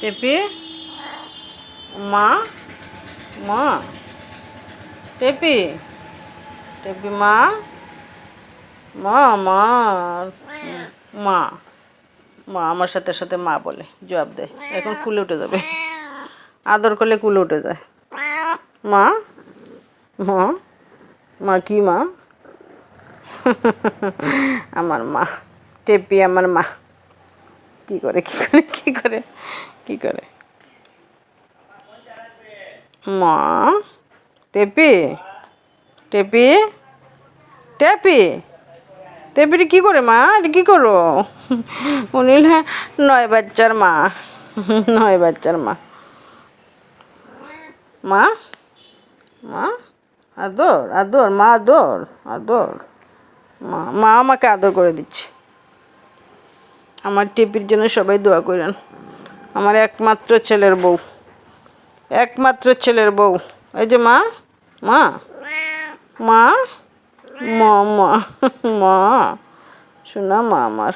টেপি মা মা টেপি টেপি মা মা মা মা মা আমার সাথে সাথে মা বলে জবাব দেয়। এখন কুলে উঠে যাবে, আদর করলে কুলে উঠে যায়। মা মা মা কি মা আমার মা টেপি আমার মা কি করে কি করে কি করে কি করে মা টেপি টেপি টেপি টেপিটি কি করে মা, এটা কি করো? উনি নয় বাচ্চার মা, নয় বাচ্চার মা। মা মা আদর আদর মা আদর আদর মা মা আমাকে আদর করে দিচ্ছে। আমার টেপির জন্য সবাই দোয়া করেন। আমার একমাত্র ছেলের বউ, একমাত্র ছেলের বউ। এই যে মা মা মা মা মা মা শোনা মা আমার।